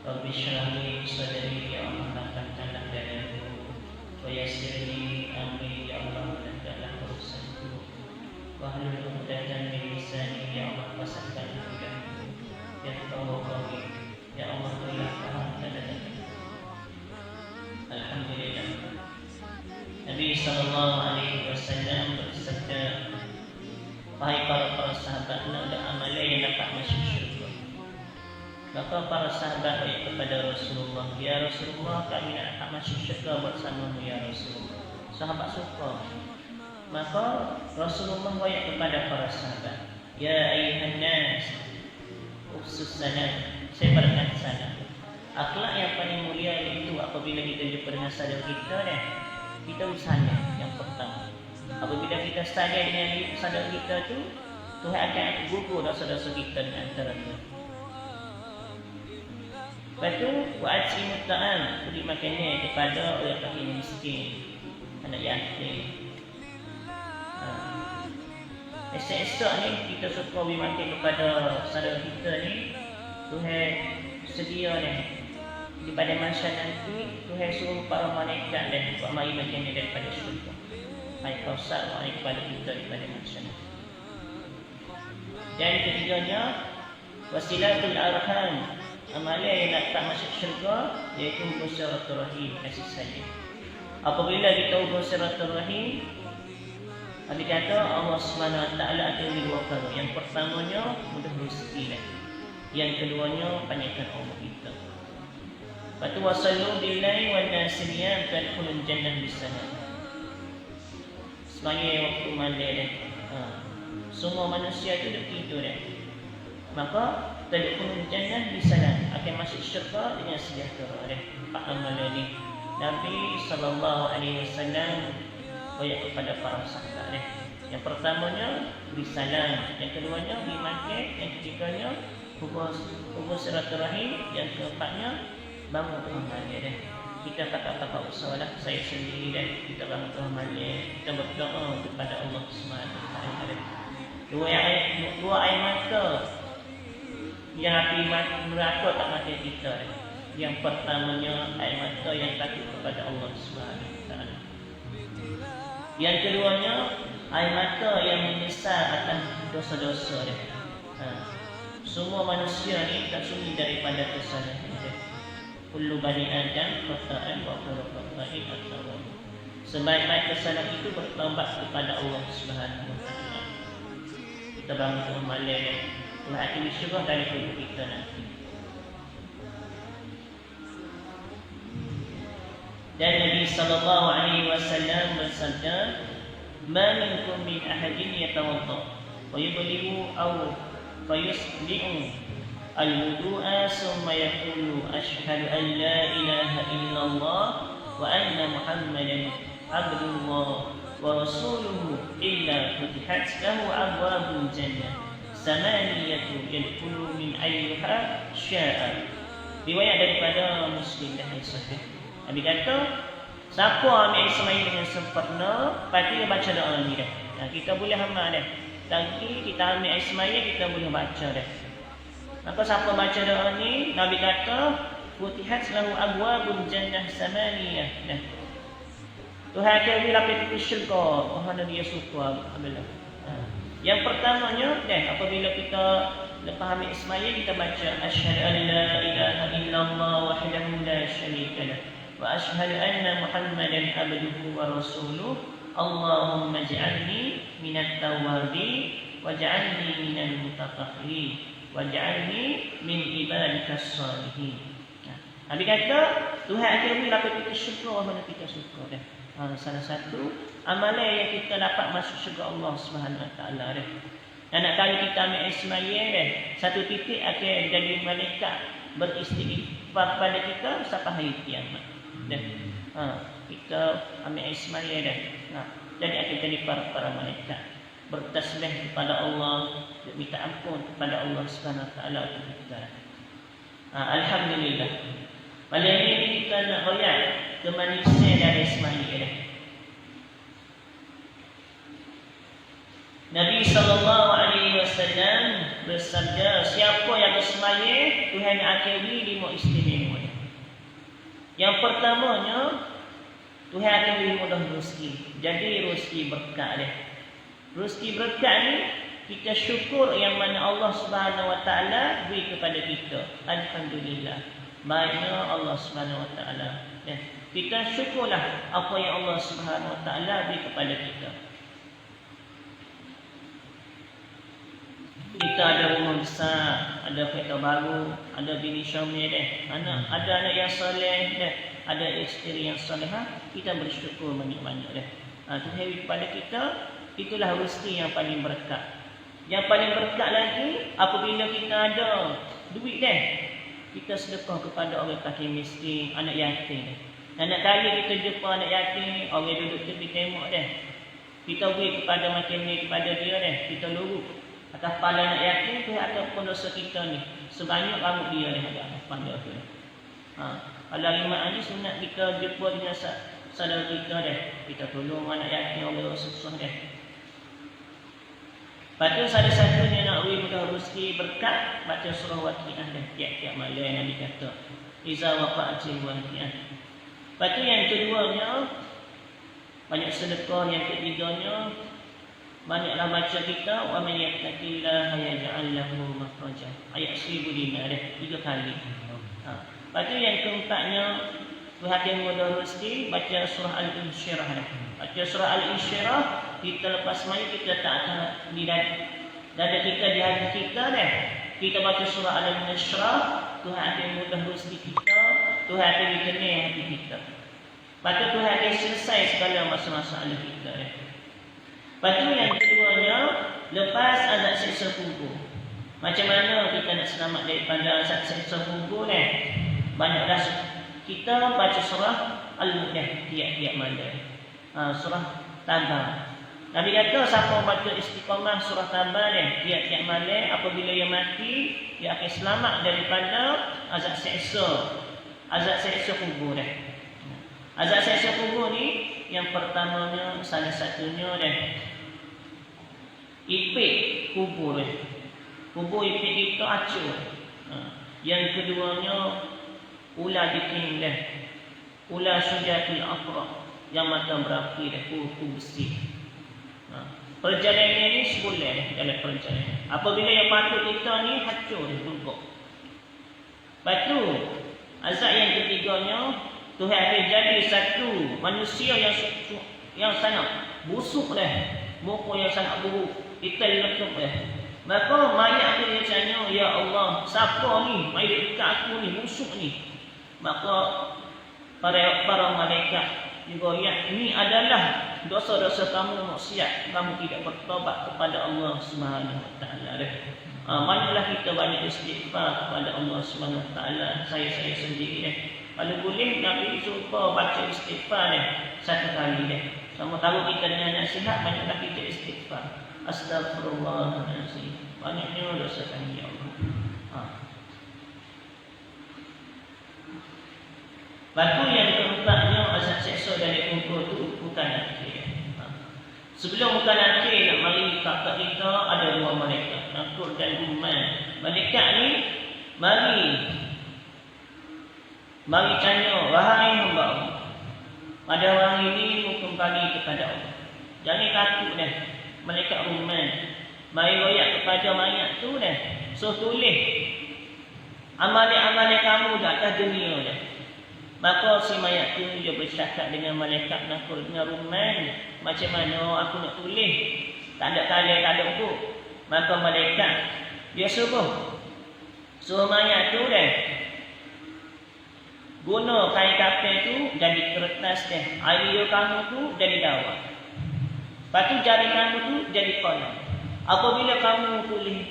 Rabbi shrah li sadri ya Allah lapangkanlah dadaku wa yassir li amri ya Allah mudahkanlah urusanku wahlul 'uqdatam min lisani ya Allah fasahkan lidahku yafqahu qawli ya Allah berilah paham dadaku. Alhamdulillah. Nabi sallallahu alaihi wasallam bersabda, wahai para sahabat, ada amalan yang dapat masuk syurga. Maka para sahabat bertanya kepada Rasulullah, ya Rasulullah, kami nak dapat masuk syurga bersamamu ya Rasulullah. Sahabat suka. Maka Rasulullah bertanya kepada para sahabat, ya ayuhan nas, ufsus salam, saya berkata salam. Akhlak yang paling mulia itu apabila kita jumpa dengan saudara kita, kita usahakan yang pertama. Apabila kita sadar dengan saudara kita tu, Tuhan akan gugur dosa-dosa kita di antara kita. Lepas tu, wa'atsimut ta'am, beri makanan kepada orang fakir miskin, anak yatim. Esok-esok ni kita suka beri makan kepada saudara kita ni, Tuhan sedia ni. Di pada masa nanti, Tuhan suruh para malaikat dan buat mari makanan daripada syurga. Hai kausar mari kepada kita daripada masa nanti. Dan ketiganya, wasilatul arham, amalan yang nak tak masuk syurga, iaitu hubung silaturahim, kasih sayang. Apabila kita hubung silaturahim, Nabi kata Allah SWT ada dua perkara. Yang pertamanya mudah rezeki lah. Yang keduanya panjangkan umur kita. Lepas tu wasallu billahi wa nasiriyam tadkhulul jannah bisalam. Sebagai waktu malam dah. Semua manusia itu dah tidur dah. Maka tadkhulul jannah bisalam, akan masuk syurga dengan sejahtera dah. Empat amalan ni Nabi sallallahu alaihi wasallam banyak kepada para sahabat dah. Yang pertamanya beri salam, yang keduanya beri makan, yang ketiganya hubung silaturahim, yang keempatnya bangun tengah malam dah. Kita tak usah lah, saya sendiri dah. Kita bangun tengah malam, kita berdoa kepada Allah SWT. Dua air mata yang api neraka tak mati kita dah. Yang pertamanya air mata yang takut kepada Allah SWT. Yang keduanya air mata yang menyesal atas dosa-dosa dah. Semua manusia ni tak sunyi daripada kesalahan dia. Kullu bani Adam khata'an wa kullu khata'in at-tawwab. Sebaik-baik kesalahan itu bertaubat kepada Allah Subhanahu wa taala. Kita bangun malam, Tuhan akan syurga dari hidup kita nanti. Dan Nabi sallallahu alaihi wasallam bersabda, "Ma minkum min ahadin yatawadda wa yublighu aw fayusbi'u al-wudu'a summa yaqulu ashhadu an la ilaha illallah wa anna muhammadan abdullah wa rasuluhu illa futihat lahu abwabul jannah samaniyatu yadkhulu min ayyuha sya'a." Riwayat daripada Muslim dan Sahih. Nabi kata, siapa ambil sembahyang dengan sempurna, pasti dia baca doa ni dah. Kita boleh amal dah. Tapi kita ambil sembahyang, kita boleh baca dah. Maka siapa baca doa ni, Nabi kata, futihat lahu abwabul jannah samaniyah. Tuhan akan beri pintu syurga. Mana dia suka alhamdulillah. Yang pertamanya, apabila kita lepas ambil sembahyang, kita baca asyhadu an la ilaha illallah wahdahu la syarika lah wa asyhadu anna muhammadan abduhu wa rasuluh. Allahumma ij'alni minat tawwabin waj'alni minal mutatahhirin waj'alni min ibadikas salihin. Nabi kata Tuhan akan beri pintu syurga mana kita suka dah. Salah satu amalan yang kita dapat masuk syurga Allah Subhanahu wa taala dah. Anak kali kita ambil sembahyang dah, satu titik akan jadi malaikat beristighfar pada kita sampai hari kiamat. Dah. Kita ambil sembahyang dah. Jadi akan jadi para malaikat bertasbih kepada Allah, minta ampun kepada Allah Subhanahu wa taala untuk kita. Alhamdulillah. Malam ini kita nak royak kemanusiaan dari sembahyang dah. Nabi sallallahu alaihi wasallam bersabda, siapa yang bersemayam, Tuhan akan beri 5 istimewa. Yang pertamanya, Tuhan akan beri mudah rezeki. Jadi rezeki berkat dia. Rezeki berkat ni kita syukur yang mana Allah Subhanahu Wa Taala beri kepada kita. Alhamdulillah. Baiknya Allah Subhanahu Wa Taala. Ya. Kita syukurlah apa yang Allah Subhanahu Wa Taala beri kepada kita. Kita ada rumah besar, ada kereta baru, ada bini Syamil ada anak yang soleh ada isteri yang solehah, kita bersyukur banyak-banyak Tuhan beri kepada kita, itulah rezeki yang paling berkat. Yang paling berkat lagi apabila kita ada duit kita sedekah kepada orang fakir miskin, anak yatim. Anak kali kita jumpa anak yatim, orang duduk tepi tembok kita beri kepada macam ni kepada dia kita lurus atas kepala anak yatim tu ataupun dosa kita ni sebanyak rambut dia ada pada tu. Kalau lima ni sunat kita jumpa dengan saudara kita kita tolong anak yatim orang susah Lepas tu salah satunya nak beri mudah rezeki berkat, baca surah Waqiah tiap-tiap malam Nabi kata iza waqa'atil waqiah. Lepas tu yang keduanya banyak sedekah, yang ketiganya banyaklah baca kita wa man yattaqillaha yaj'al lahu makhraja. Ayat 1005 3 kali. Lepas tu yang keempatnya perhatian mudah rezeki, baca surah Al-Insyirah Baca surah Al-Insyirah, kita lepas mandi kita tak di dada kita, di hati kita kita baca surah Al-Insyirah, Tuhan akan mudah rezeki kita, Tuhan akan dikenal hati kita. Lepas tu Tuhan akan selesai segala masalah kita Lepas tu yang keduanya, lepas azab siksa kubur. Macam mana kita nak selamat daripada azab siksa kubur Banyaklah kita baca surah Al-Mulk tiap-tiap malam. Surah Tabah. Nabi kata siapa baca istiqamah surah Tabah tiap-tiap malam, apabila ia mati, dia akan selamat daripada azab siksa. Azab siksa kubur Azab siksa kubur ni yang pertamanya salah satunya ipit kubur kubur ipit kita acur. Yang keduanya ular bikin ular sujatul aqra yang mata berapi kuku besi. Perjalanan ini sebulan dalam perjalanan. Apabila yang patut kita ni hancur bergok. Lepas tu azab yang ketiganya, Tuhan akan jadi satu manusia yang sangat busuk muka yang sangat buruk, kita letup Maka mayat tu dia tanya, ya Allah, siapa ni mai dekat aku ni, busuk ni? Maka para malaikat juga, ya, ini adalah dosa-dosa kamu maksiat, kamu tidak bertobat kepada Allah Subhanahu Wa Taala. Banyaklah kita banyak istighfar kepada Allah Subhanahu Wa Taala. Saya sendiri kalau boleh Nabi suruh baca istighfar satu kali Sama tahu kita dengan nasihat, banyaklah kita istighfar. Astagfirullahaladzim. Banyaknya dosa kami ya Allah. Batu yang keempatnya azab seksa dari kubur itu bukan akhir. Sebelum bukan akhir nak mari kakak kita ada dua malaikat, Nakul dan Uman. Malaikat ni mari tanya, wahai hamba Allah, pada hari ini mu kembali kepada Allah. Jangan takut malaikat Uman. Mari royak kepada mayat tu so tulis amalan-amalan kamu di atas dunia Maka si mayat tu dia bercakap dengan malaikat Nakul dengan Uman, macam mana aku nak tulis? Tak ada kalah, tak ada buku. Maka malaikat dia suruh mayat tu guna kain kapan tu jadi kertas air kamu tu jadi dawa. Lepas tu jari kamu tu jadi kolam. Apabila kamu tulis,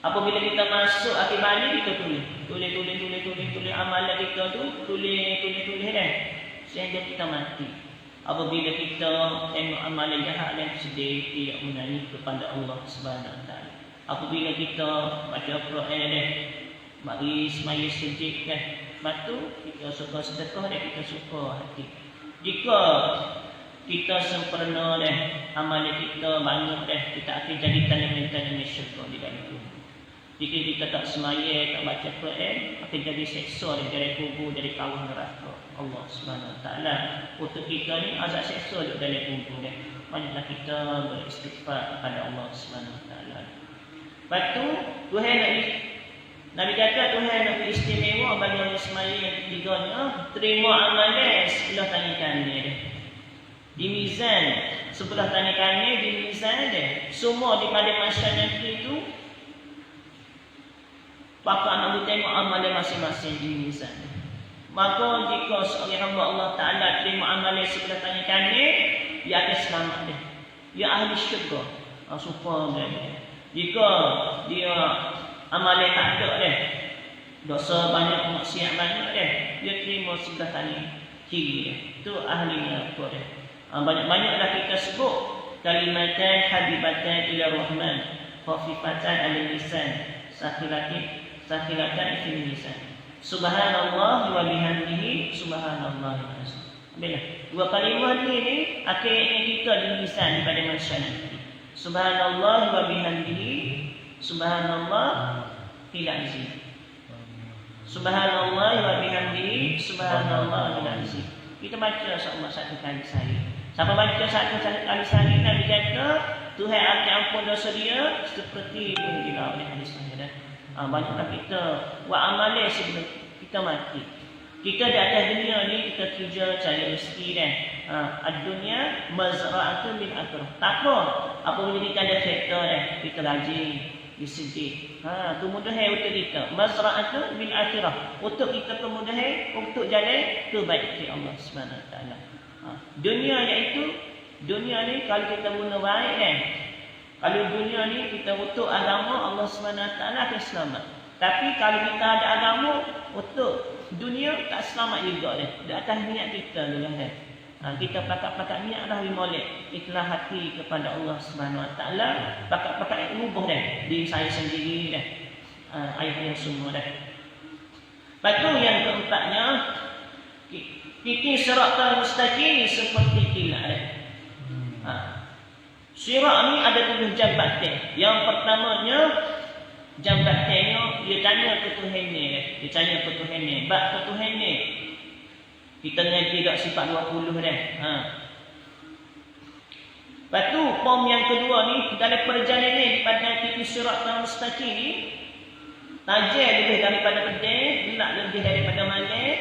apabila kita masuk akhir balik, kita tulis amalan kita tu, tulis sehingga kita mati. Apabila kita tengok amalan jahat dan sedih, tidak menangis kepada Allah Subhanahu Wa Taala. Apabila kita baca Quran mari semaya sejik Lepas tu kita suka sedekah dan kita suka hati. Jika kita sempurna dah, amalan kita banyak dah, kita akan jadi tanda-tanda syurga di dalam kubur. Jika kita tak semaya, tak baca Quran, akan jadi seksa dari kubur, dari kawah neraka Allah Subhanahu Wa Taala. Untuk kita ni azab seksa di dalam kubur dah. Banyaklah kita beristighfar kepada Allah Subhanahu Wa Taala. Lepas tu Tuhan Nabi kata Tuhan nak istimewa bagi orang semaya yang ketiganya, terima amalan sebelah tangan kanan dia. Di mizan sebelah tangan kanan, di mizan dia. Semua daripada masyarakat itu pakak nak tengok amalan masing-masing di mizan. Maka jika seorang hamba Allah Ta'ala terima amalan sebelah tangan kanan, dia akan selamat dia. Dia ahli syurga. Supaya dia. Jika dia amalan tak ada dia, dosa banyak, maksiat banyak dia terima sebelah tangan kiri dia. Itu ahli neraka dia. Banyak-banyaklah kita sebut kalimatan habibatan ila rahman, khafifatan ala lisan, sakhilatan fil lisan. Subhanallah wa bihamdihi subhanallahil azim. Bila dua kalimah ni akhirnya kita di lisan pada masyarakat. Subhanallah wa bihamdihi subhanallah fil azim. Subhanallah wa bihamdihi subhanallahil azim. Kita baca sama satu kali sehari. Siapa baca satu kali sehari, Nabi kata Tuhan akan ampun dosa dia seperti bila oleh hadis sahaja. Banyaklah kita buat amalan sebelum kita mati. Kita di atas dunia ni kita kerja cari rezeki dah. Ad-dunya mazra'atun bil akhirah. Tak apa boleh kita ada kereta dah, kita rajin disedih. Kemudahan untuk kita. Mazra'atun bil akhirah. Untuk kita kemudahan untuk jalan kebaikan Allah Subhanahu Wa Taala. Dunia iaitu dunia ni kalau kita guna baik kan. Kalau dunia ni kita untuk agama Allah Subhanahu Wa Taala akan selamat. Tapi kalau kita ada agama untuk dunia tak selamat juga dah. Di atas niat kita dulu kan. Kita pakat-pakat niat dah molek ikhlas hati kepada Allah Subhanahu Wa Taala, pakat-pakat ubah dah diri saya sendiri dah. Ayat yang semua dah. Lepas tu yang keempatnya, kita siratal mustaqim seperti kilat dah. Sirat ni ada 7 jambatan. Yang pertamanya jambatannya dia tanya ke Tuhan ni. Dia tanya ke Tuhan ni. Bak ke Tuhan ni. Kita ngaji dak sifat 20 dah. Lepas tu pom yang kedua ni dalam perjalanan ni pada titik siratal mustaqim ni tajam lebih daripada pedang, gelap lebih daripada malam,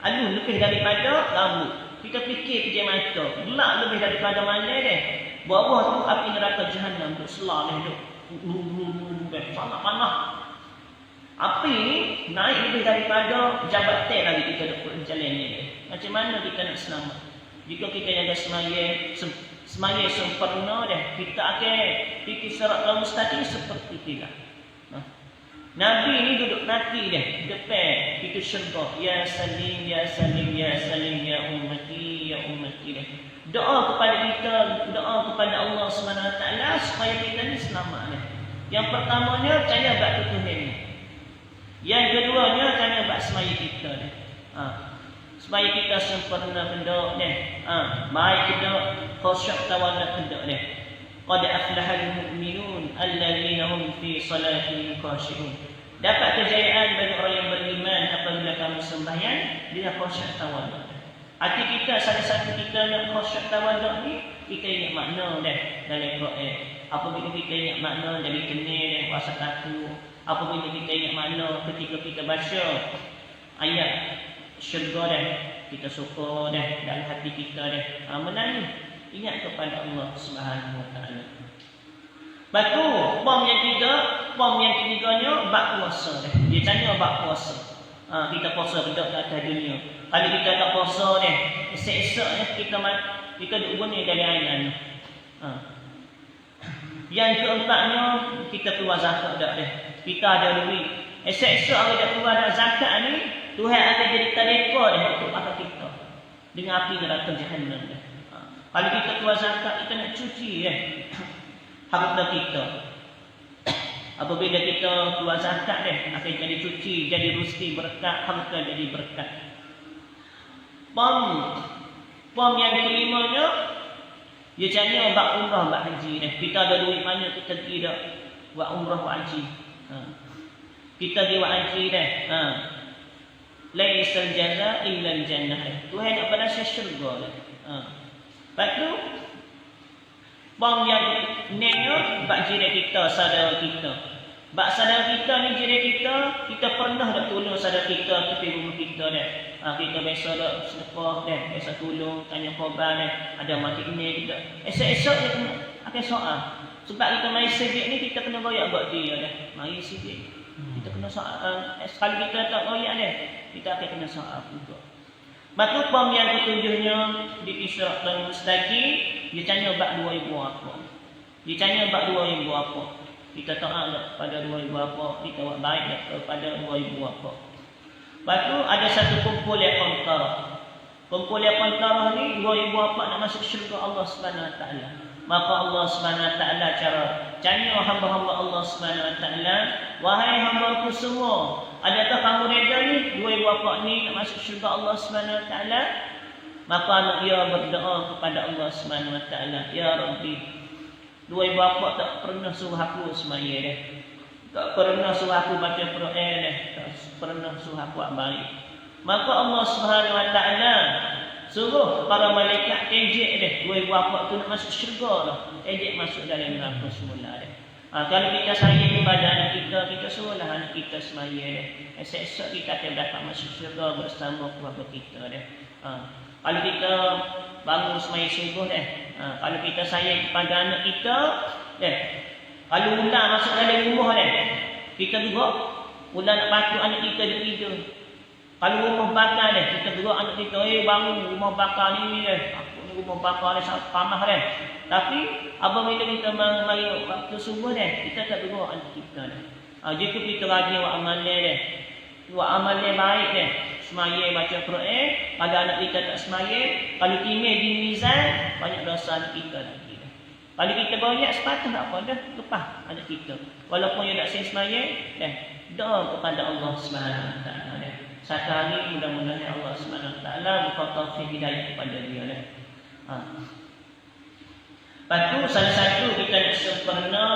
halus lebih daripada rambut. Kita fikir kerja mata, gelap lebih daripada malam dah. Bawah tu api neraka Jahannam berselah dah duk. Panas-panas. Api ni naik lebih daripada jabatan lagi kita duk berjalan ni. Macam mana kita nak selamat? Jika kita jaga semaya sempurna dah, kita akan fikir siratal mustaqim seperti kilat. Nabi ni duduk nanti dah depan itu syurga. Ya salim, ya salim, ya salim, ya ummati, ya ummati dah. Doa kepada kita, doa kepada Allah Subhanahu Wa Taala supaya kita ni selamat dah. Yang pertamanya tanya bab Tuhan ni. Yang keduanya tanya bab semaya kita dah. Supaya kita sempurna benda dah. Baik kita khusyuk tawaduk benda dah. Qad aflahal mu'minun alladzina hum fi salatihim khashi'un. Dapat kejayaan bagi orang yang beriman apabila kamu sembahyang dia khusyuk tawaduk. Hati kita salah satu kita nak khusyuk tawaduk ni kita ingat makna dah dalam Quran. Apabila kita ingat makna jadi kenal dan kuasa takut. Apabila kita ingat makna ketika kita baca ayat syurga dah, kita suka dah dalam hati kita dah. Menangis ingat kepada Allah Subhanahu Wa Taala. Batu pom yang ketiganya bab puasa dah. Dia tanya bab puasa. Kita puasa benda ke atas dunia. Kalau kita tak puasa dah, esok-esok kita duk guna dari ayat. Yang keempatnya kita keluar zakat dah. Kita ada duit. Esok-esok kalau dah keluar zakat ni, Tuhan akan jadi tadeka dah untuk pakai kita dengan api neraka Jahannam dah. Kalau kita keluar zakat, kita nak cuci harta kita. Apabila kita keluar zakat akan jadi cuci, jadi rezeki berkat, harta jadi berkat. Pom Pom yang kelimanya, dia tanya buat umrah, buat haji dah. Kita ada duit banyak, kita pergi dah buat umrah, buat haji. Kita pergi buat haji dah. Laisal jaza illa al-jannah. Tuhan nak balas syurga dah. Lepas tu, pom yang nengok buat jiran kita, saudara kita. Bak saudara kita ni jiran kita pernah dah tolong saudara kita pergi rumah kita dah. Kita biasa dah sedekah dah, biasa tolong, tanya khabar dah, ada mati ini kita. Esok-esok dia kena akan soal. Sebab kita mari sibuk ni kita kena royak buat dia dah. Mari sibuk. Kita kena soal. Sekali kita tak royak dah, kita akan kena soal juga. Maka pom yang ketujuhnya di Isra' dan Mustaqim, dia tanya bak 2000 apa. Dia tanya bak 2000 apa. Kita taat tak pada 2000 apa, kita buat baik tak pada 2000 apa. Lepas tu ada satu kumpul yang kontarah. Kumpul yang kontarah ni 2000 apa nak masuk syurga Allah Subhanahu Wa Taala. Maka Allah Subhanahu Wa Taala cara tanya hamba-hamba Allah Subhanahu Wa Taala, wahai hamba-Ku semua, adakah kamu reda ni 2000 apa ni nak masuk syurga Allah Subhanahu Wa Taala? Maka anak dia berdoa kepada Allah Subhanahu Wa Taala, ya Rabbi, 2000 apa tak pernah suruh aku semaya dah. Tak pernah suruh aku baca Quran dah. Tak pernah suruh aku buat baik. Maka Allah Subhanahu Wa Taala suruh para malaikat ejek dah 2000 apa tu nak masuk syurga dah. Ejek masuk dalam neraka semula dah. Kalau kita sayang kepada anak kita suruhlah anak kita semaya dah. Esok-esok kita akan dapat masuk syurga bersama keluarga kita dah. Kalau kita bangun semaya subuh dah. Kalau kita sayang kepada anak kita dah. Kalau ular masuk dalam rumah dah, kita gerak. Ular nak patuk anak kita dia tidur. Kalau rumah bakar dah, kita gerak anak kita, bangun rumah bakar ni dah. Aku ni rumah bakar ni sangat panas dah. Tapi apabila kita mari waktu subuh dah, kita tak gerak anak kita dah. Jika kita rajin buat amalan dah. Buat amalan baik dah. Semaya baca Quran, pada anak kita tak semaya, kalau timih di mizan, banyak dosa anak kita lagi dah. Kalau kita banyak sepatah tak apa dah, lepas anak kita. Walaupun dia tak semaya, dah doa kepada Allah Subhanahu Wa Taala dah. Satu hari mudah-mudahan Allah Subhanahu Wa Taala buka taufik hidayah kepada dia dah. Lepas tu salah satu kita nak sempurna,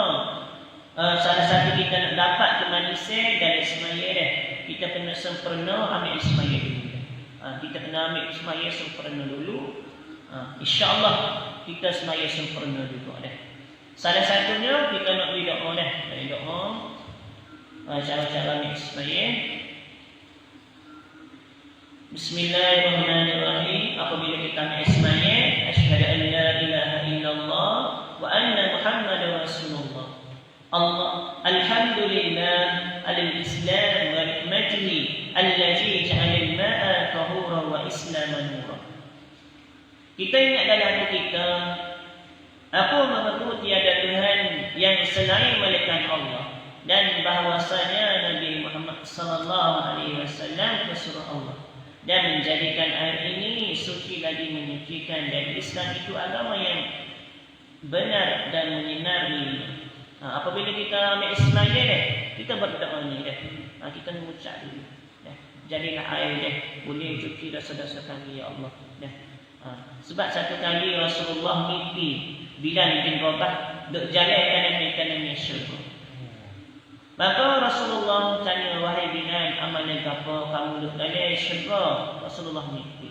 salah satu kita nak dapat kemanisan dari semaya dah. Kita kena sempurna ambil semaya dulu. Kita kena ambil semaya sempurna dulu. InsyaAllah kita semaya sempurna juga dah. Salah satunya kita nak berdoa dah. Berdoa. Cara-cara ambil semaya. Bismillahirrahmanirrahim. Apabila kita ambil semaya, asyhadu an la ilaha illallah wa anna Muhammadar Rasulullah. Allah alhamdulillah al-islam wa nikmatihi allati ja'ala al-ma'a tahuran wa islaman nuran. Kita ingat dalam hati kita, aku mengaku tiada Tuhan yang selain malaikat Allah dan bahwasanya Nabi Muhammad sallallahu alaihi wasallam rasul Allah dan menjadikan air ini suci lagi menyucikan, dan Islam itu agama yang benar dan menyinari. Apabila kita ambil ismaya dah, kita berdoa ni dah. Kita mengucap dulu. Dah. Jadilah air dah, boleh cuci dosa-dosa kami ya Allah. Dah. Sebab satu kali Rasulullah mimpi Bilal bin Rabah duk jalan kanan syurga. Maka Rasulullah tanya, wahai Bilal, amalan apa kamu duk jalan syurga? Rasulullah mimpi.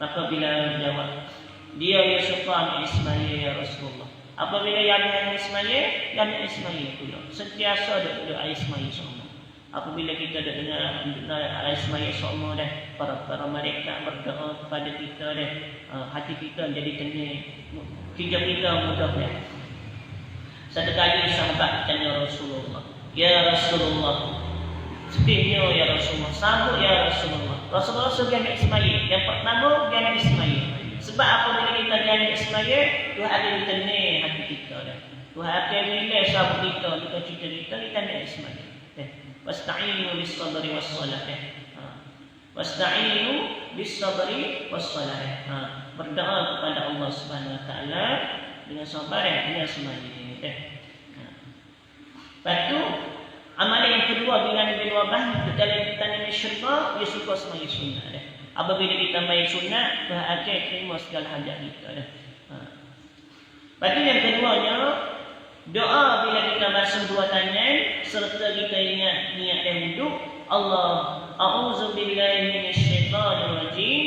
Maka Bilal jawab, dia yang suka ambil ismaya ya Rasulullah. Apabila yang ambil ismaya, yang ambil ismaya pula. Sentiasa duduk ismaya semua. Apabila kita dengar ismaya semua dah, para mereka berdoa kepada kita dah, hati kita jadi tenang, hidup kita mudah dah. Satu kali sahabat tanya Rasulullah, ya Rasulullah, sedihnya ya Rasulullah, sambut ya Rasulullah. Rasulullah suruh ambil ismaya. Yang pertama dia ambil ismaya. Sebab apabila kita jalan ismaya, Tuhan ada tenang hati kita dah. Tuhan akan menilai sahabat kita cerita kita ambil ismaya. Wasta'inu bis-sabri was-salah. Wasta'inu bis-sabri was-salah. Berdoa kepada Allah Subhanahu Wa Taala dengan sabar dengan semaya. Lepas tu amalan yang kedua bila Nabi Wabah dalam tanam syurga, dia suka semaya sunnah dah. Apabila kita main sunat, Tuhan akan terima segala hajat kita dah. Lepas tu yang keduanya, doa bila kita basuh dua tangan serta kita ingat niat dan wuduk. Allah, a'udzubillahi minasyaitanir rajim.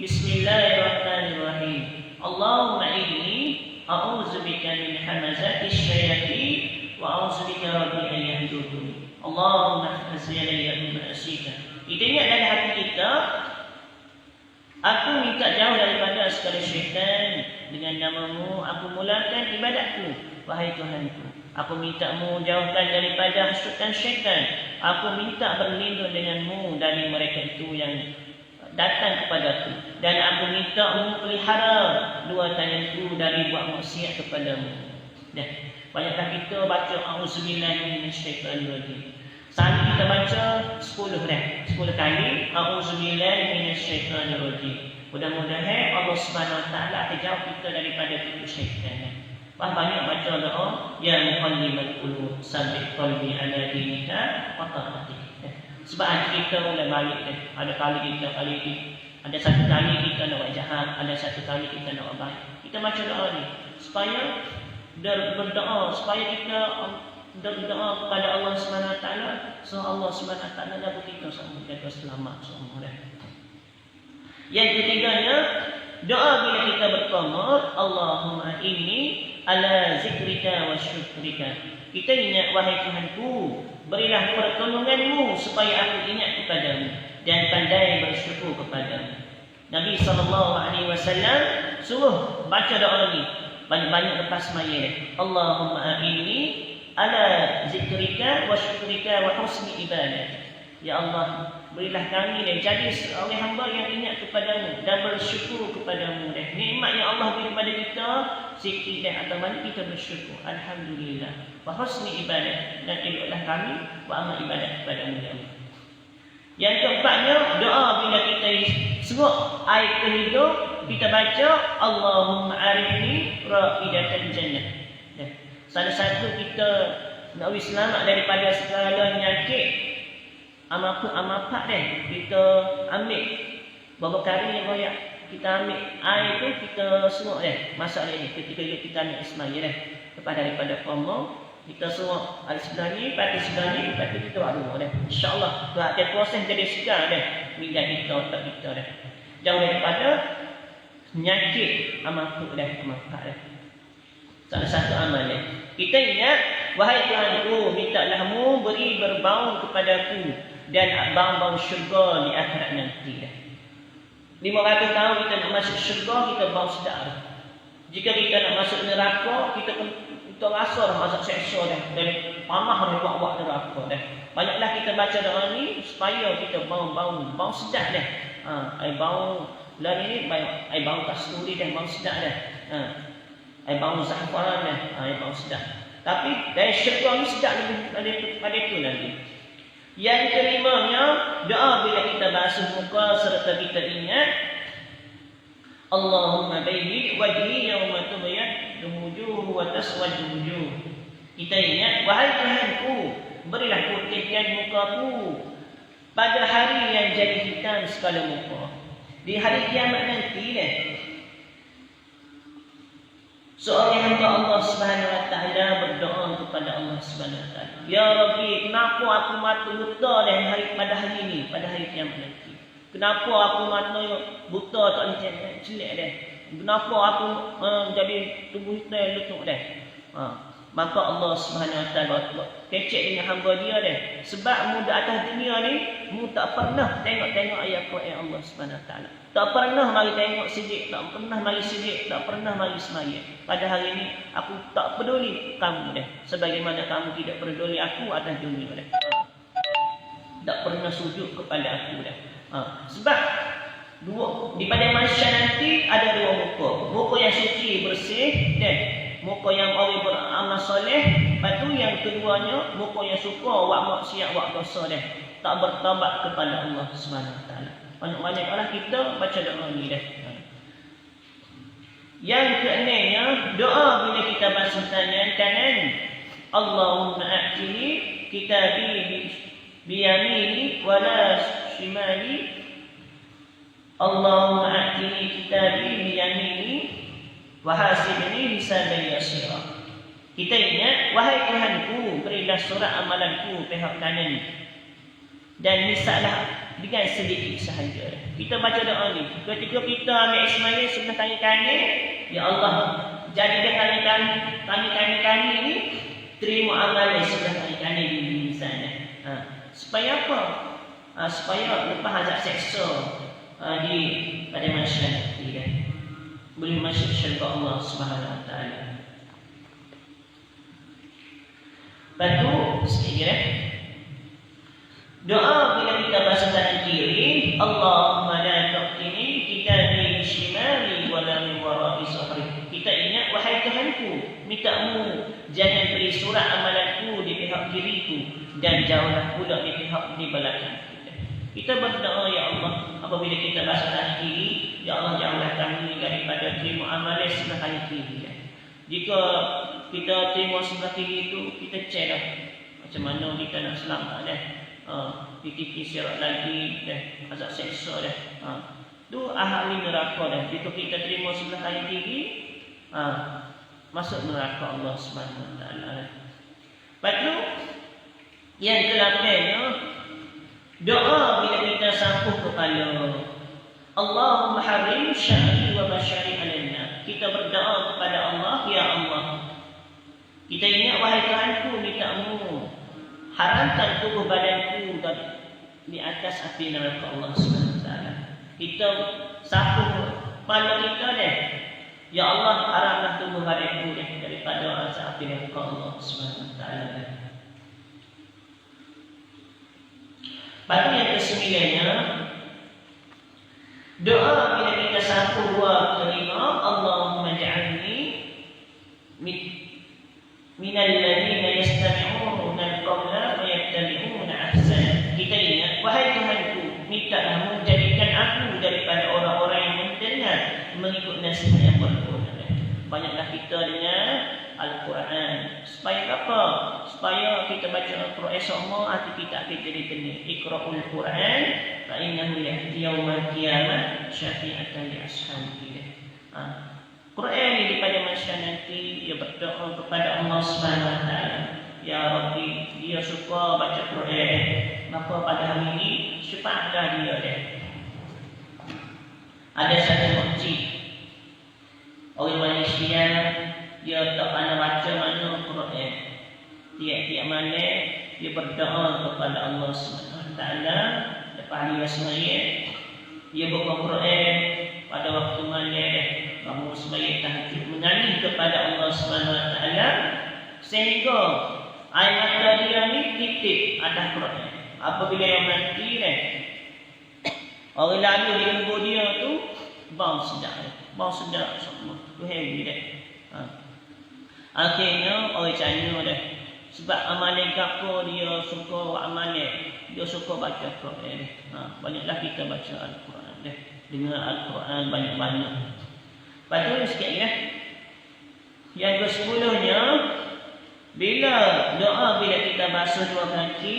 Bismillahirrahmanirrahim. Allahumma inni a'udzubika min hamazatis syayatin wa a'udzubika rabbi an yahdurun. Allahumma hasyalayya min ma'asika. Kita ingat dalam hati kita, aku minta jauh daripada segala syaitan. Dengan namamu aku mulakan ibadatku, wahai Tuhanku. Aku minta-Mu jauhkan daripada hasutan syaitan. Aku minta berlindung denganmu dari mereka itu yang datang kepadaku. Dan aku minta-Mu pelihara dua tanganku dari buat maksiat kepadamu. Dah. Banyakkah kita baca a'udzubillahi minasyaitanirrajim? Sehari kita baca 10 dah. 10 kali a'udzubillahi minasyaitanirrajim. Mudah-mudahan Allah Subhanahu Wa Taala akan jauh kita daripada tipu syaitan. Banyak baca doa, ya muqallibal qulub, tsabbit qalbi ala dinika wa ta'atik. Sebab hati kita mulai balik dah. Ada satu kali kita nak buat jahat, ada satu kali kita nak buat baik. Kita baca doa ni supaya berdoa, supaya kita berdoa kepada Allah Subhanahu Wa Taala, so Allah Subhanahu Wa Taala dapat kita semua jaga selamat semua dah. Yang ketiganya, doa bila kita berqamar, Allahumma inni ala zikrika wa syukrika. Kita ingat, wahai Tuhanku, berilah pertolonganmu supaya aku ingat kepadamu dan pandai bersyukur kepadamu. Nabi SAW suruh baca doa lagi, banyak-banyak lepas semaya. Allahumma inni ala zikrika wa syukrika wa husni ibadah. Ya Allah, berilah kami dan jadi seorang hamba yang ingat kepadamu dan bersyukur kepadamu. Dan nikmat yang Allah beri kepada kita, sikit dan atau banyak kita bersyukur. Alhamdulillah. Wa husni ibadah, dan eloklah kami wa amal ibadah kepadamu ya Allah. Yang keempatnya, doa bila kita serut air ke hidung, kita baca Allahumma arifni ra'idatal jannah. Salah satu kita nak selamat daripada segala penyakit amapak deh, kita ambil beberapa kali yang royak, kita ambil air tu kita serut deh, masak ni ketika kita ambil semaya deh, lepas daripada qamar kita serut ada sebelah ni, lepas tu kita aduk deh. InsyaAllah tu akan proses jadi segar deh minyak kita, otak kita deh, jauh daripada penyakit amapak deh. Salah satu amal deh. Kita ingat, wahai Tuhanku, mintalah-Mu beri berbau kepadaku dan bau-bau syurga di akhirat nanti. 500 tahun kita nak masuk syurga, kita bau sedap. Jika kita nak masuk neraka, kita pun kita rasa dah masuk seksa dah. Dari panah dah buat neraka dah. Banyaklah kita baca doa ni supaya kita bau sedap dah. Air bau lain ni air bau kasturi dah, bau sedap dah. Air bau zafaran dah, air bau sedap. Tapi dari syurga ni sedap lebih pada itu nanti. Yang kelimanya, doa bila kita basuh muka serta kita ingat Allahumma bayyid wajhi yawma tubyad wujuh wa taswad wujuh. Kita ingat, wahai Tuhanku, berilah putihkan mukaku pada hari yang jadi hitam segala muka. Di hari kiamat nanti deh, seorang hamba Allah Subhanahu Wa Taala berdoa kepada Allah Subhanahu Wa Taala, ya Rabbi, kenapa aku mata buta pada hari ini, pada hari kiamat nanti? Kenapa aku mata buta tak boleh celik dah? Kenapa aku jadi tubuh hitam letup dah? Maka Allah Subhanahu Wa Taala kecek dengan hamba dia dah. Sebab mu di atas dunia ni, mu tak pernah tengok ayat Quran Allah Subhanahu Wa Taala. Tak pernah mari tengok sijik, tak pernah mari sijik, tak pernah mari semaya. Pada hari ini aku tak peduli kamu dah, sebagaimana kamu tidak peduli aku atas dunia dah. Tak pernah sujud kepada aku dah. Sebab di pada masyarakat nanti ada dua muka. Muka yang suci bersih dan muka yang orang beramal soleh. Lepas tu yang keduanya, muka yang suka buat maksiat, buat dosa dah, tak bertaubat kepada Allah Subhanahu Wa Taala. Banyak-banyak orang kita baca doa ni dah. Yang keenamnya, doa bila kita basuh tangan kanan, Allahumma a'tini kitabi biyamini wala shimali Allahumma a'tini kitabi biyamini wa hasibni hisaban yasira. Kita ingat, wahai Tuhanku, berilah surat amalanku pihak kanan dan hisablah dengan sedikit sahaja. Kita baca doa ni. Ketika kita ambil Ismail sebelah tangan kanan, ya Allah, jadikan tangan kami ni terima amalan sebelah tangan kanan di sana. Supaya apa? Supaya lepas azab seksa di pada masyarakat kita boleh masuk syurga Allah Subhanahu Wa Taala. Bantu sikit doa bila kita baca tangan kiri, Allahumma la taqtini kitabi shimali wala min wara'i sahri. Kita ingat, wahai Tuhanku, mintamu jangan beri surat amalanku di pihak kiriku dan jauhlah pula di pihak di belakang kita. Kita berdoa, ya Allah, apabila kita baca tangan kiri, ya Allah, jauhlah kami daripada terima amalan sebelah tangan kiri. Jika kita terima sebelah kiri itu, kita cek dah macam mana kita nak selamat dah. Dikiki syarat lagi dah, azab seksa dah. Tu ahli neraka dah. Jika kita terima sebelah tangan kiri, masuk neraka Allah Subhanahu Wa Taala. Lepas tu yang ke-8nya, doa bila kita sapuh kepala, Allahumma harrim syari wa masyari alaina. Kita berdoa kepada Allah, ya Allah, kita ingat, wahai Tuhanku, mintamu haramkan tubuh badanku di atas api neraka Allah SWT. Kita sapuh kepala kita deh, ya Allah, haramlah tubuh badanku deh daripada azab api neraka Allah SWT. Lepas yang ke-9nya, doa bila kita sapuh dua kelima, Allahumma ja'alni minal ladina yastami'una al-qawla wa yattabi'una ahsan. Kita ingat, wahai Tuhanku, mintalah menjadikan aku daripada orang-orang yang mendengar, mengikut nasihat yang berguna. Banyaklah kita dengar Al-Quran. Supaya apa? Supaya kita baca Al-Quran semua, hati kita akan jadi tenang. Iqra'ul Quran fa innahu ya'ti yaumal qiyamah syafi'atan li ashabihi. Quran ini daripada masyarakat nanti dia berdoa kepada Allah Subhanahu Wa Taala. Ya Rabbi, dia suka baca Quran. Maka pada hari ini syafaatlah dia deh. Ada satu masjid orang Malaysia, dia tak pandai baca mana Quran. Tiap-tiap malam dia berdoa kepada Allah Subhanahu Wa Taala. Lepas hari Ismail, dia buka Quran pada waktu malam, bangun sembahyang tahajud, menyanyi kepada Allah Subhanahu Wa Taala, sehingga air mata dia ni titik atas Quran. Apabila yang mati orang lalu di lembu dia tu bau sedap semua. Tu heavy dah. Akhirnya orang China dah, sebab amalan apa dia suka amalan, dia suka baca Quran. Banyaklah kita baca Al-Quran dah. Dengar Al-Quran banyak-banyak. Lepas tu sikit ya. Yang ke-10nya, bila doa bila kita basuh dua kaki,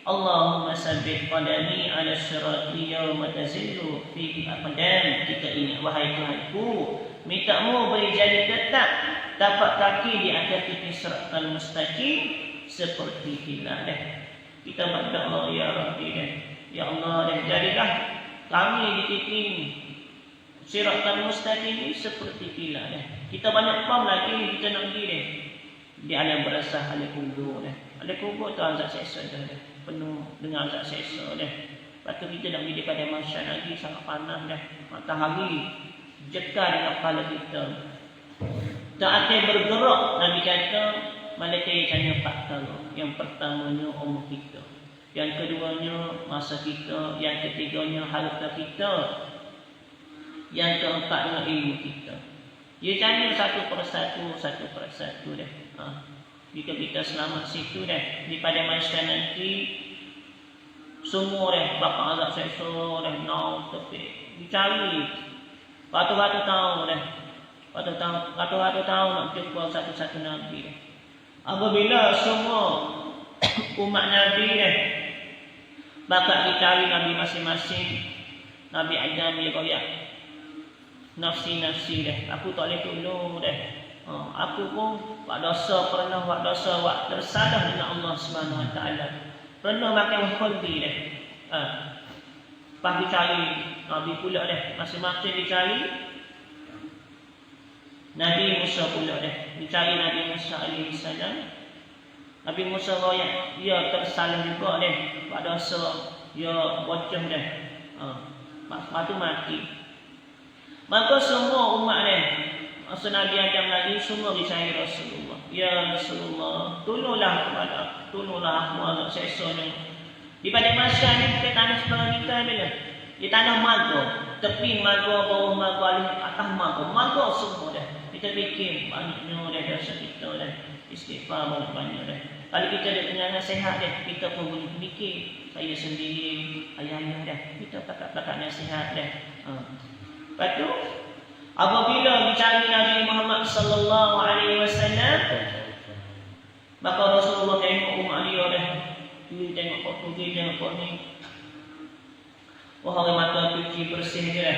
Allahumma sabbit qadami ala sirati yawma tazillu fihi aqdam. Kita ingat, wahai Tuhanku, mintamu beri jadi tetap tapak kaki di atas titik siratal mustaqim seperti hilal dah. Kita berdoa, ya Rabbi dah, ya Allah dah, jadilah kami di titik siratal mustaqim ini seperti hilal dah. Kita banyak pam lagi kita nak pergi dah di alam berasah, alam kubur dah. Alam kubur tu azab seksa dah, penuh dengan azab seksa dah. Lepas tu kita nak pergi daripada masyarakat lagi, sangat panas dah. Matahari jekar dengan kepala kita, tak akan bergerak. Nabi kata malaikat yang tanya 4 kali. Yang pertamanya umur kita, yang keduanya masa kita, yang ketiganya harta kita, yang keempatnya ilmu kita. Dia tanya satu persatu dah. Jika kita selamat situ dah, daripada masyarakat nanti semua dah bakal azab seksa dah, tapi dicari ratus-ratus tahun dah. Ratus-ratus tahun nak jumpa satu-satu Nabi dah. Apabila semua umat Nabi dah bakal dicari Nabi masing-masing, Nabi Adam dia kaya nafsi dah. Aku tak boleh tolong dah. Aku pun buat dosa, pernah buat dosa, buat tersalah dengan Allah Subhanahu Wa Taala. Pernah makan khuldi dah. Lepas dicari Nabi pula dah. Masing-masing dicari Nabi Musa pula dah. Dicari Nabi Musa alaihi salam. Nabi Musa royak, dia tersalah juga dah. Buat dosa, dia bocah dah. Lepas tu mati. Maka semua umat dah, masa Nabi Adam lagi, semua dicari Rasulullah. Ya Rasulullah, tolonglah aku agak seksanya. Di pada masa ni kita tanah sebarang kita bila? Di tanah Mago, tepi Mago, bawah Mago, atas Mago semua dah. Kita bikin banyaknya dah dosa kita dah. Istighfar banyak dah. Kalau kita ada penyanyi sehat dah, kita pun boleh fikir. Saya sendiri, ayah dah. Kita pakat nasihat dah. Lepas tu, apabila dicari Nabi Muhammad sallallahu alaihi wasallam, maka Rasulullah tengok umat dia dah. Dia tengok kau ni. Wahai mata cuci bersih dia.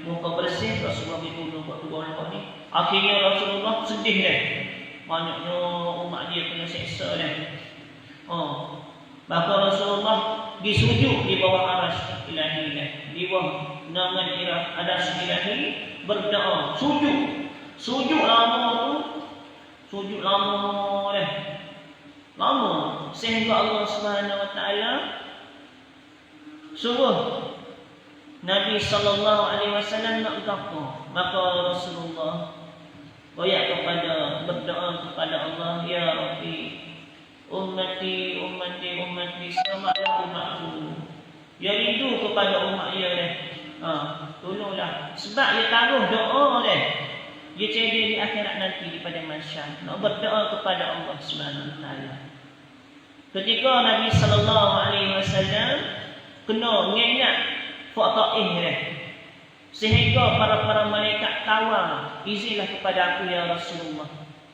Muka bersih, Rasulullah ditolong buat dua ni. Akhirnya Rasulullah sedih dah. Banyaknya umat dia kena seksa dah. Maka Rasulullah disujud di bawah aras ilahi dah. Di bawah naungan aras ilahi berdoa. Sujud lama dah. Lama sehingga Allah Subhanahu Wa Taala suruh Nabi sallallahu alaihi wasallam nak gapo. Maka Rasulullah berdoa kepada Allah, ya Rabbi, ummati selamatlah umatku. Dia rindu kepada umat dia dah. Tolonglah. Sebab dia taruh doa dah. Dia cedah di akhirat nanti di pada mahsyar. Nak berdoa kepada Allah Subhanahu Wa Taala. Ketika Nabi sallallahu alaihi wasallam kena mengingat Taif dah. Sehingga para malaikat tawar, izinlah kepada aku ya Rasulullah.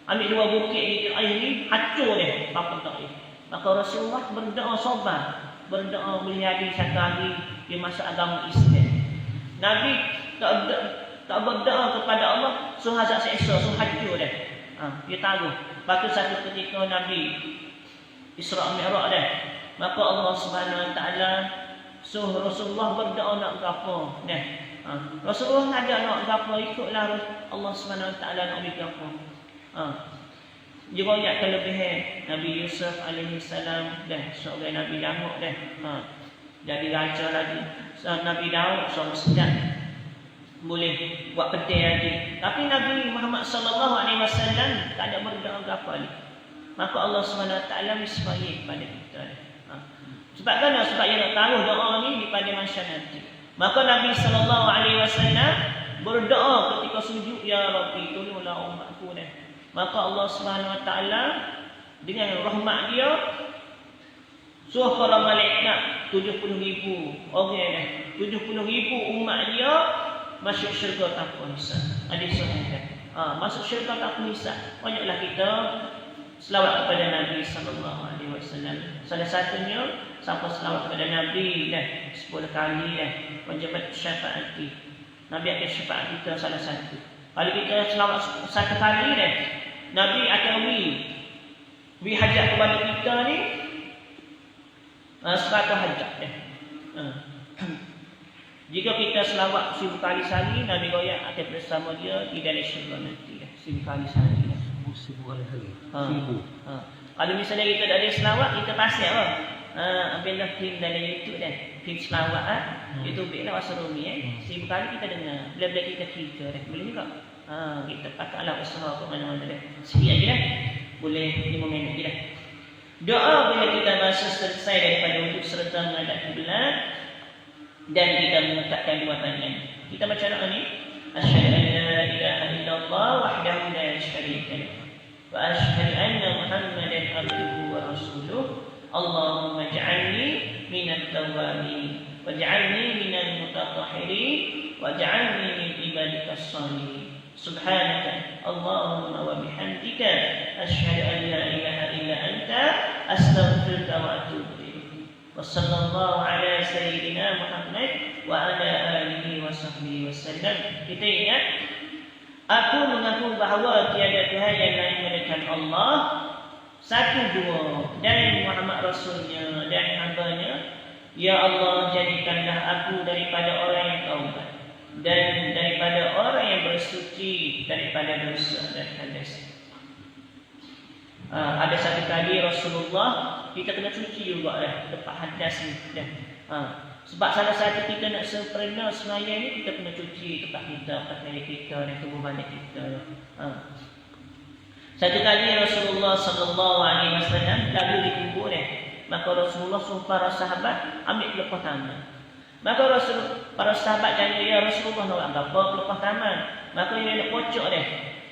Ambil dua bukit di air ni, hancur dia Papa Taif. Maka Rasulullah berdoa sabar, berdoa melihat satu hari di masa agama Islam. Nabi tak berdoa kepada Allah, suruh azab seksa, suruh hancur dia. Dia taruh. Lepas tu satu ketika Nabi Isra' Mi'raj dah. Maka Allah Subhanahu Wa Taala suruh Rasulullah berdoa nak gapo dah. Rasulullah ada nak gapo, ikutlah Allah Subhanahu Wa Taala nak ambil gapo. Juga ayat kelebihan Nabi Yusuf alaihi salam dah seorang Nabi lama dah. Jadi raja lagi. Nabi Daud seorang sedap. Boleh buat pedih lagi. Tapi Nabi Muhammad sallallahu alaihi wasallam tak ada berdoa gapo lagi. Maka Allah Subhanahu Wa Taala misbahir pada kita. Sebab kan? Sebab dia nak taruh doa ni di pada mahsyar nanti. Maka Nabi sallallahu alaihi wasallam berdoa ketika sujud, ya Rabbi, tolonglah umatku dah. Maka Allah Subhanahu Wa Taala dengan rahmat dia suruh para malaikat 70,000 orang dah. 70,000 umat dia masuk syurga tanpa hisab. Ada sahaja. Masuk syurga tanpa hisab. Banyaklah kita selawat kepada Nabi sallallahu alaihi wasallam. Salah satunya sampai selawat kepada Nabi dah 10 kali dah. Penjabat syafaat kita. Nabi akan syafaat kita salah satu. Kalau kita selawat satu kali dah, Nabi akan beri hajat kepada kita ni 100 hajat dah. Jika kita selawat 1000 kali sehari, Nabi goyak akan bersama dia di dalam syurga nanti dah. 1000 kali sehari dah. 1000 kali sehari. 1000. Kalau misalnya kita tak ada selawat, kita pasal apa? Ambillah film dalam YouTube dah. Film selawat itu biarlah bahasa Rumi 1000 kali kita dengar. Bila-bila kita cerita dah. Boleh juga. Kita pakailah usaha ke mana-mana dah. Sikit aja dah. Boleh 5 minit je dah. Doa bila kita masuk selesai daripada wuduk serta menghadap kiblat dan kita mengangkatkan dua tangan. Kita baca doa ni. Asyhadu an la ilaha illallah wahdahu la syarika lahu wa asyhadu anna Muhammadan abduhu wa rasuluh. Allahumma ij'alni minat tawwabin waj'alni minal mutatahhirin waj'alni min ibadikas shalihin. Subhanaka Allahumma wa bihamdika asyhadu an la ilaha illa anta astaghfiruka wa atubu ilaik. Wassallallahu ala sayyidina Muhammad wa ala alihi wa sahbihi wasallam. Kita ingat, aku mengaku bahawa tiada Tuhan yang lain melainkan Allah, satu dua, dan Muhammad Rasulnya dan hambanya. Ya Allah, jadikanlah aku daripada orang yang taubat dan daripada orang yang bersuci daripada dosa dan hadas. Ada satu kali Rasulullah, kita kena cuci juga tempat hadas ni. Sebab salah satu kita nak sempurna semaya ni, kita kena cuci tempat kita, pakaian kita dan tubuh badan kita. Satu kali Rasulullah sallallahu alaihi wasallam lalu dikubur maka Rasulullah suruh para sahabat ambil pelepah tangan. Maka para sahabat tanya, ya Rasulullah nak apa pelepah tangan? Maka dia nak pocok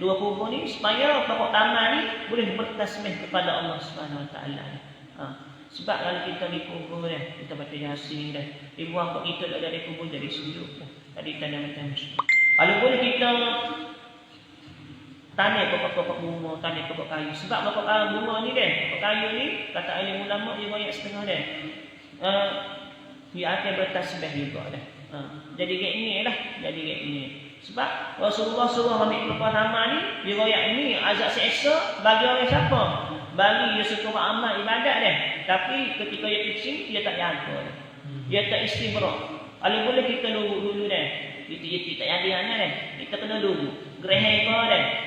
dua kubur ni supaya pokok tangan ni boleh bertasbih kepada Allah Subhanahu Wa Taala. Sebab kalau kita dikubur kita baca Yasin ibu bapa kita tak ada kubur jadi sujud tadi tanda macam kalau boleh kita tanya pokok-pokok bunga, tanya pokok kayu. Sebab pokok bunga ni pokok kayu ni kata alim ulama dia royak setengah dia akan bertasbih juga jadi kayak ni jadi kayak ni. Sebab Rasulullah suruh ambil pelepah nama ni, dia royak ni azab seksa bagi orang siapa? Bagi dia suka amal ibadat tapi ketika dia kecil dia tak jaga dia tak istibrah. Kalau boleh kita dulu kita tak jadi kita kena dulu gerehek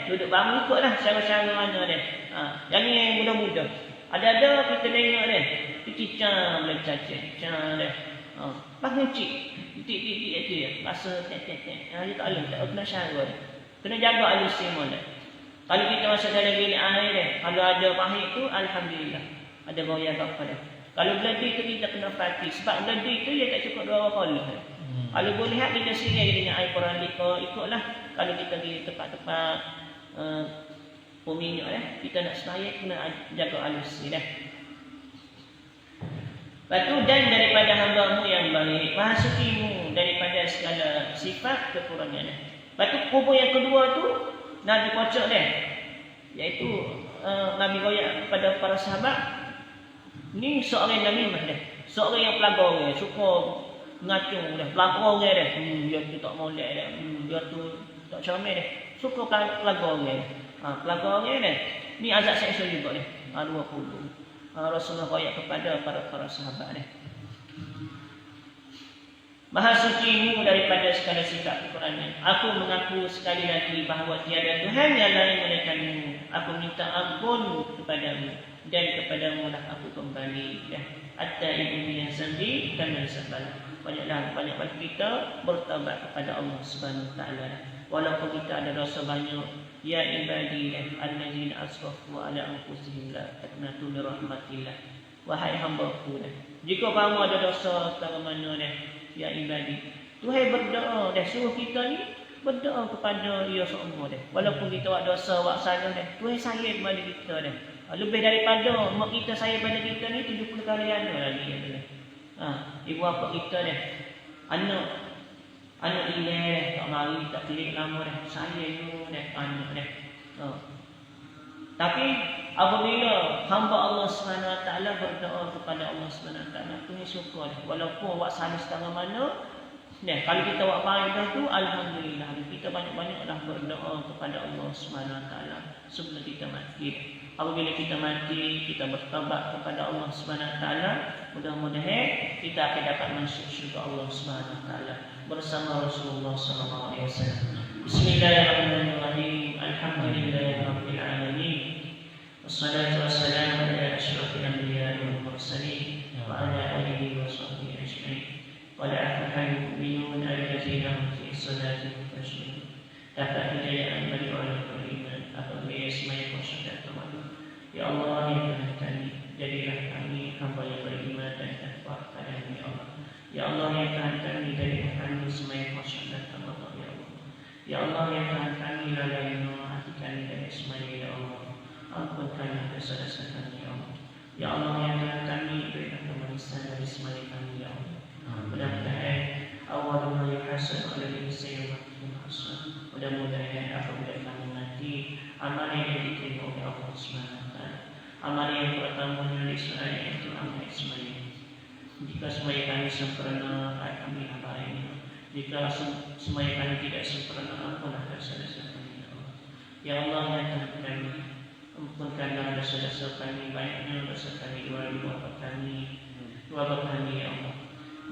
duduk bangun ikutlah cara-cara mana yang ni yang muda-muda ada kita tengok cicam lecacah panggil cik titik rasa tek dia tak boleh tak kena cara kena jaga alus semua kalau kita masuk dalam bilik air kalau ada pahit tu alhamdulillah ada goyang apa kalau beladi tu kita kena pati sebab beladi tu dia tak cukup dua kali kalau boleh kita sini dengan air poralika ikutlah. Kalau kita di tempat-tempat peminyak kita nak sembahyang kena jaga alus ni Lepas tu dan daripada hamba-Mu yang baik, Maha Suci-Mu daripada segala sifat kekurangan. Lepas tu kubur yang kedua tu Nabi kocok iaitu Nabi royak kepada para sahabat. Ni seorang Nabi seorang yang pelagor suka ngacung pelagor dia tu tak molek dia tu tak comel suka pelagor pelagor ni azab seksa juga dua kubur. Rasulullah royak kepada para sahabat Maha Suci-Mu daripada segala sifat kekurangan. Aku mengaku sekali lagi bahawa tiada Tuhan yang lain melainkan-Mu. Aku minta ampun kepadamu dan kepadamu lah aku kembali. At-taibu min zambi kama sabala. Banyak kita bertaubat kepada Allah Subhanahu Wa Taala. Walaupun kita ada dosa banyak, ya ibadi allazina asrafu ala anfusihim la taqnatu min rahmatillah. Wahai hamba-Ku, jika kamu ada dosa setara mana ya ibadi, Tuhan berdoa suruh kita ni berdoa kepada dia semua walaupun kita buat dosa buat salah Tuhan sayang kepada kita lebih daripada mak kita sayang pada kita ni 70 kali lagi ibu bapa kita anak ini tak mari tak pilih lama sayang anak tapi apabila hamba Allah SWT berdoa kepada Allah SWT, Tuhan syukur walaupun buat salah setengah mana kalau kita buat faedah tu alhamdulillah kita banyak-banyaklah berdoa kepada Allah SWT sebelum kita mati. Apabila kita mati kita bertaubat kepada Allah SWT, mudah-mudahan kita akan dapat masuk syurga Allah SWT bersama Rasulullah SAW. Bismillahirrahmanirrahim. Alhamdulillahirabbil alamin. Wassalatu wassalamu ala asyrafil anbiya'i wal mursalin wa ala alihi wa sahbihi ajma'in. Qad aflaha al-mu'minun allazina hum fi salatihim khashi'un. Dapat hidayah bagi orang beriman apabila semuanya bersyukur kepada ya Allah ya Tuhan kami, jadilah kami hamba yang beriman dan takwa kepada-Mu ya Allah. Ya Allah ya Tuhan kami, jadilah kami semuanya bersyukur kepada ya Allah. Ya Allah ya Tuhan kami, lalaikan hati kami dari semuanya ya Allah. Ampunkan dosa-dosa kami ya Allah. Ya Allah ya Tuhan kami, berikan kemanisan dari semuanya kami ya Allah. Mudah-mudahan awalnya yuhasab alaihi sayyidina Muhammad. Mudah-mudahan apabila kami mati amal yang diterima oleh Allah SWT, amal yang pertamanya di surga itu amal Ismail. Jika semaya kami sempurna, kami hamba ini. Jika semaya kami tidak sempurna, ampunlah dosa-dosa kami, ya Allah. Ya Allah, ya Tuhan kami, ampunkanlah dosa-dosa kami, banyaknya dosa kami, dua bapa kami, ya Allah.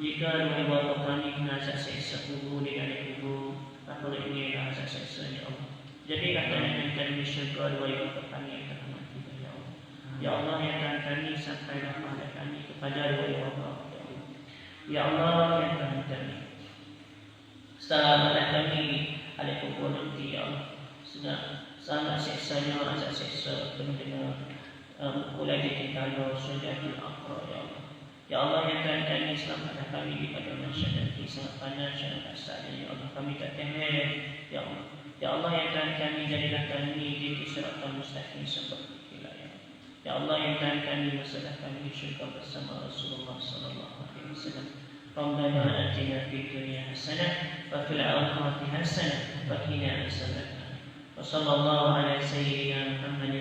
Jika dua bapa kami kena seksa kubur di dalam kubur, apa ini adalah seksa, ya Allah. Jadi katanya kami syurga dua bapa kami yang akan mati, ya Allah. Ya Allah, ya Tuhan kami, sampailah pada kami kepada dua bapa. Ya Allah, ya Tuhan kami, selamatlah kami ada kubur nanti, ya Allah. Sangat seksanya, azab seksa penuh dengan mulai dari kalau sudah diakhir, ya Allah. Ya Allah, ya Tuhan kami, selamatlah kami di pada masyarakat nanti, sangat panas, sangat kasar, ya Allah. Kami tak temel, ya Allah. Ya Allah, ya Tuhan kami, jadilah kami di siratan mustaqim seperti kita, ya Allah. Ya Allah, ya Tuhan kami, masalah kami di syurga bersama Rasulullah sallallahu alaihi wasallam. ربنا آتنا في الدنيا حسنة وفي الآخرة حسنة وقنا عذاب النار وصلى الله على سيدنا محمد